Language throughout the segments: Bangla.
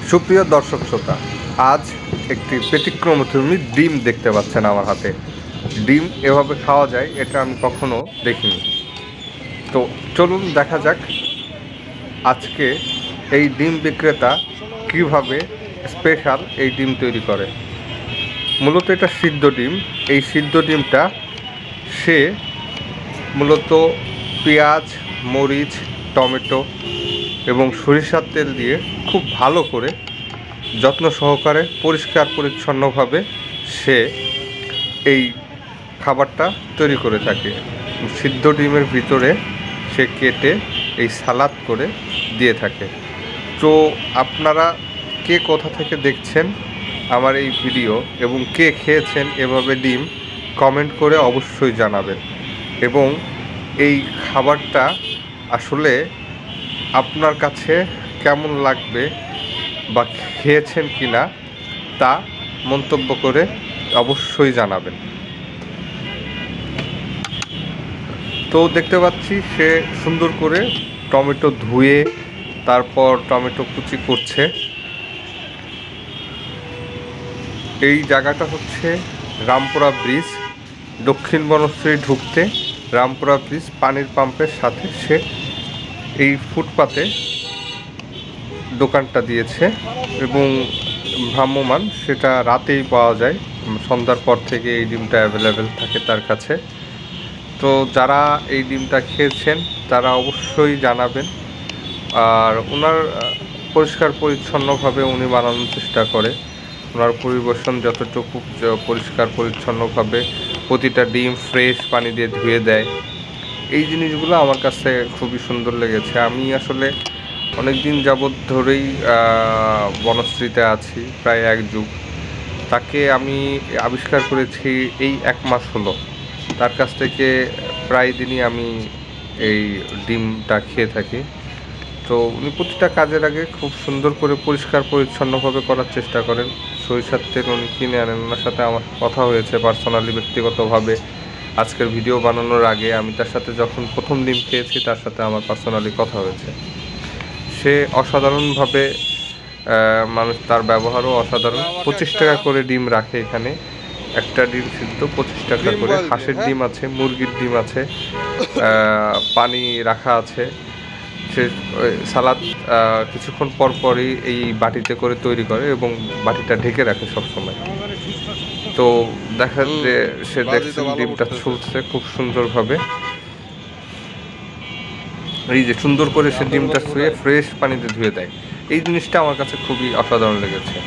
সুপ্রিয় দর্শক শ্রোতা, আজ একটি ব্যতিক্রমধর্মী ডিম দেখতে পাচ্ছেন আমার হাতে। ডিম এভাবে খাওয়া যায় এটা আমি কখনো দেখিনি। তো চলুন দেখা যাক আজকে এই ডিম বিক্রেতা কিভাবে স্পেশাল এই ডিম তৈরি করে। মূলত এটা সিদ্ধ ডিম। এই সিদ্ধ ডিমটা সে মূলত পেঁয়াজ, মরিচ, টমেটো এবং সরিষার তেল দিয়ে খুব ভালো করে যত্ন সহকারে পরিষ্কার পরিচ্ছন্নভাবে সে এই খাবারটা তৈরি করে থাকে। সিদ্ধ ডিমের ভিতরে সে কেটে এই সালাদ করে দিয়ে থাকে। তো আপনারা কে কোথা থেকে দেখছেন আমার এই ভিডিও এবং কে খেয়েছেন এভাবে ডিম, কমেন্ট করে অবশ্যই জানাবেন। এবং এই খাবারটা আসলে আপনার কাছে কেমন লাগবে বা খেয়েছেন কি না তা মন্তব্য করে অবশ্যই জানাবেন। তো দেখতে পাচ্ছি সে সুন্দর করে টমেটো ধুয়ে তারপর টমেটো কুচি করছে। এই জায়গাটা হচ্ছে রামপুরা ব্রিজ, দক্ষিণ বনশ্রী ঢুকতে রামপুরা ব্রিজ পানির পাম্পের সাথে সে এই ফুটপাতে দোকানটা দিয়েছে এবং ভ্রাম্যমান সেটা রাতেই পাওয়া যায়। সন্ধ্যার পর থেকে এই ডিমটা অ্যাভেলেবেল থাকে তার কাছে। তো যারা এই ডিমটা খেয়েছেন তারা অবশ্যই জানাবেন। আর ওনার পরিষ্কার পরিচ্ছন্নভাবে উনি বানানোর চেষ্টা করে। ওনার পরিবেশন যতটুকু পরিষ্কার পরিচ্ছন্নভাবে প্রতিটা ডিম ফ্রেশ পানি দিয়ে ধুয়ে দেয়, এই জিনিসগুলো আমার কাছে খুবই সুন্দর লেগেছে। আমি আসলে অনেক দিন যাবৎ ধরেই বনশ্রীতে আছি, প্রায় এক যুগ। তাকে আমি আবিষ্কার করেছি এই 1 মাস হলো। তার কাছ থেকে প্রায় দিনই আমি এই ডিমটা খেয়ে থাকি। তো উনি প্রতিটা কাজের আগে খুব সুন্দর করে পরিষ্কার পরিচ্ছন্নভাবে করার চেষ্টা করেন। সরিষার তেল উনি কিনে আনেন। ওনার সাথে আমার কথা হয়েছে পার্সোনালি, ব্যক্তিগতভাবে। আজকের ভিডিও বানানোর আগে আমি তার সাথে যখন প্রথম ডিম খেয়েছি তার সাথে আমার পার্সোনালি কথা হয়েছে। সে অসাধারণভাবে মানুষ, তার ব্যবহারও অসাধারণ। 25 টাকা করে ডিম রাখে এখানে। একটা ডিম সিদ্ধ 25 টাকা করে। হাঁসের ডিম আছে, মুরগির ডিম আছে, পানি রাখা আছে। সে সালাদ কিছুক্ষণ পর পরই এই বাটিতে করে তৈরি করে এবং বাটিটা ঢেকে রাখে সবসময়। তো দেখা যে সে দেখছে ডিমটা ছুলছে খুব সুন্দরভাবে। এই যে সুন্দর করে সে ডিমটা ছুঁয়ে ফ্রেশ পানিতে ধুয়ে দেয়, এই জিনিসটা আমার কাছে খুবই অসাধারণ লেগেছে।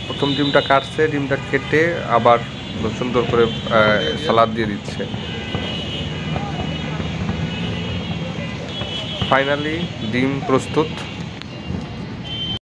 প্রথম ডিমটা কাটছে, ডিমটা কেটে আবার সুন্দর করে সালাদ দিয়ে দিচ্ছে। ফাইনালি ডিম প্রস্তুত।